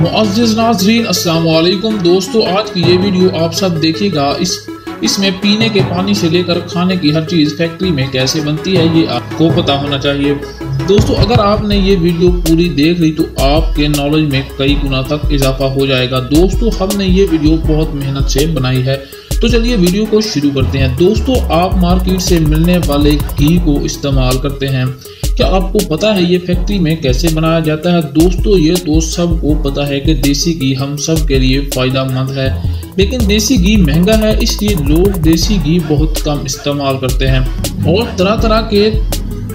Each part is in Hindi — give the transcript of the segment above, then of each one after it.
मुअज़्ज़िज़ नाज़रीन अस्सलाम वालेकुम दोस्तों, आज की ये वीडियो आप सब देखिएगा। इसमें पीने के पानी से लेकर खाने की हर चीज़ फैक्ट्री में कैसे बनती है ये आपको पता होना चाहिए। दोस्तों अगर आपने ये वीडियो पूरी देख ली तो आपके नॉलेज में कई गुना तक इजाफा हो जाएगा। दोस्तों हमने ये वीडियो बहुत मेहनत से बनाई है, तो चलिए वीडियो को शुरू करते हैं। दोस्तों आप मार्केट से मिलने वाले घी को इस्तेमाल करते हैं, क्या आपको पता है ये फैक्ट्री में कैसे बनाया जाता है? दोस्तों ये तो सबको पता है कि देसी घी हम सब के लिए फायदेमंद है, लेकिन देसी घी महंगा है, इसलिए लोग देसी घी बहुत कम इस्तेमाल करते हैं और तरह तरह के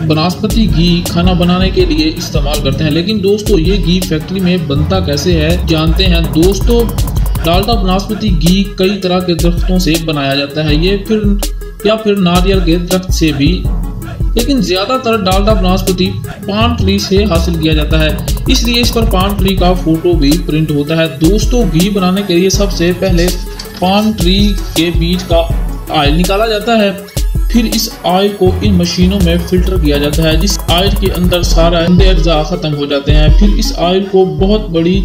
वनस्पति घी खाना बनाने के लिए इस्तेमाल करते हैं। लेकिन दोस्तों ये घी फैक्ट्री में बनता कैसे है जानते हैं। दोस्तों डालडा वनस्पति घी कई तरह के दरख्तों से बनाया जाता है, ये फिर नारियल के दरख्त से भी, लेकिन ज्यादातर डालडा वनस्पति पाम ट्री से हासिल किया जाता है, इसलिए इस पर पाम ट्री का फोटो भी प्रिंट होता है। दोस्तों घी बनाने के लिए सबसे पहले पाम ट्री के बीज का ऑयल निकाला जाता है, फिर इस ऑयल को इन मशीनों में फिल्टर किया जाता है, जिस ऑयल के अंदर सारा अज़ा खत्म हो जाते हैं। फिर इस ऑयल को बहुत बड़ी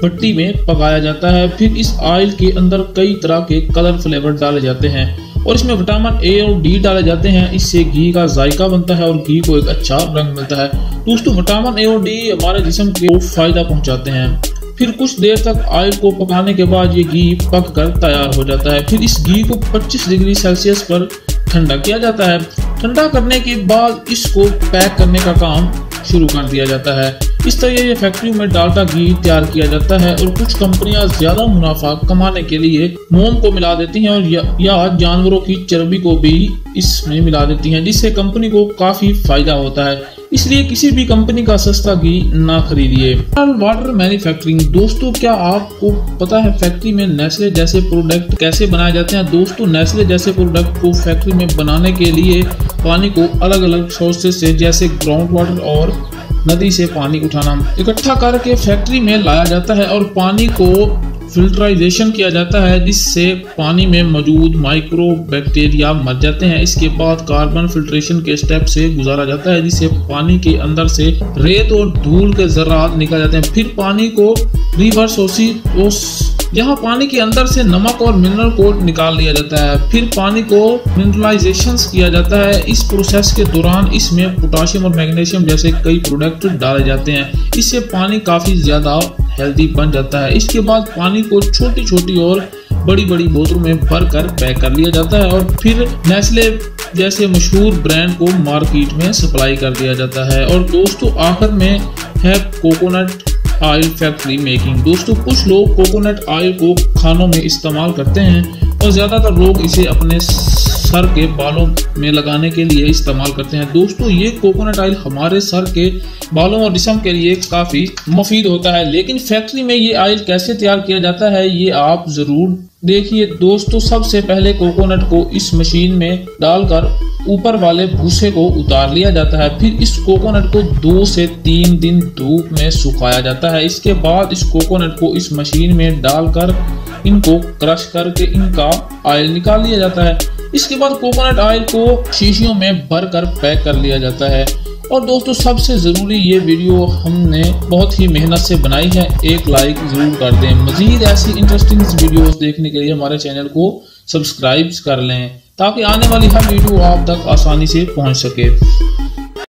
भट्टी में पकाया जाता है, फिर इस ऑयल के अंदर कई तरह के कलर फ्लेवर डाले जाते हैं और इसमें विटामिन ए और डी डाले जाते हैं, इससे घी का जायका बनता है और घी को एक अच्छा रंग मिलता है। दोस्तों विटामिन ए और डी हमारे जिस्म को फायदा पहुंचाते हैं। फिर कुछ देर तक ऑयल को पकाने के बाद ये घी पक कर तैयार हो जाता है। फिर इस घी को 25 डिग्री सेल्सियस पर ठंडा किया जाता है। ठंडा करने के बाद इसको पैक करने का काम शुरू कर दिया जाता है। इस तरह ये फैक्ट्री में डालडा घी तैयार किया जाता है और कुछ कंपनियां ज्यादा मुनाफा कमाने के लिए मोम को मिला देती हैं और या जानवरों की चर्बी को भी इसमें मिला देती हैं, जिससे कंपनी को काफी फायदा होता है। इसलिए किसी भी कंपनी का सस्ता घी ना खरीदिए। वाटर मैन्युफैक्चरिंग, दोस्तों क्या आपको पता है फैक्ट्री में नेस्ले जैसे प्रोडक्ट कैसे बनाए जाते हैं? दोस्तों नेस्ले जैसे प्रोडक्ट को फैक्ट्री में बनाने के लिए पानी को अलग अलग सोर्सेज से जैसे ग्राउंड वाटर और नदी से पानी उठाना इकट्ठा करके फैक्ट्री में लाया जाता है और पानी को फिल्टराइजेशन किया जाता है, जिससे पानी में मौजूद माइक्रो बैक्टीरिया मर जाते हैं। इसके बाद कार्बन फिल्ट्रेशन के स्टेप से गुजारा जाता है, जिससे पानी के अंदर से रेत और धूल के ज़रात निकल जाते हैं। फिर पानी को रिवर्स ओसिस जहाँ पानी के अंदर से नमक और मिनरल को निकाल लिया जाता है, फिर पानी को मिनरलाइजेशन किया जाता है। इस प्रोसेस के दौरान इसमें पोटाशियम और मैग्नीशियम जैसे कई प्रोडक्ट डाले जाते हैं, इससे पानी काफी ज्यादा हेल्दी बन जाता है। इसके बाद पानी को छोटी छोटी और बड़ी बड़ी बोतलों में भर कर पैक कर लिया जाता है और फिर नेस्ले जैसे मशहूर ब्रांड को मार्केट में सप्लाई कर दिया जाता है। और दोस्तों आखिर में है कोकोनट ऑयल फैक्ट्री मेकिंग। दोस्तों कुछ लोग कोकोनट ऑयल को खानों में इस्तेमाल करते हैं और ज्यादातर लोग इसे अपने सर के बालों में लगाने के लिए इस्तेमाल करते हैं। दोस्तों ये कोकोनट ऑयल हमारे सर के बालों और जिस्म के लिए काफी मुफीद होता है, लेकिन फैक्ट्री में ये ऑयल कैसे तैयार किया जाता है ये आप जरूर देखिए। दोस्तों सबसे पहले कोकोनट को इस मशीन में डालकर ऊपर वाले भूसे को उतार लिया जाता है, फिर इस कोकोनट को 2 से 3 दिन धूप में सुखाया जाता है। इसके बाद इस कोकोनट को इस मशीन में डालकर इनको क्रश करके इनका ऑयल निकाल लिया जाता है। इसके बाद कोकोनट ऑयल को शीशियों में भरकर पैक कर लिया जाता है। और दोस्तों सबसे ज़रूरी ये वीडियो हमने बहुत ही मेहनत से बनाई है, एक लाइक ज़रूर कर दें। मज़ीद ऐसी इंटरेस्टिंग वीडियोस देखने के लिए हमारे चैनल को सब्सक्राइब कर लें ताकि आने वाली हर वीडियो आप तक आसानी से पहुंच सके।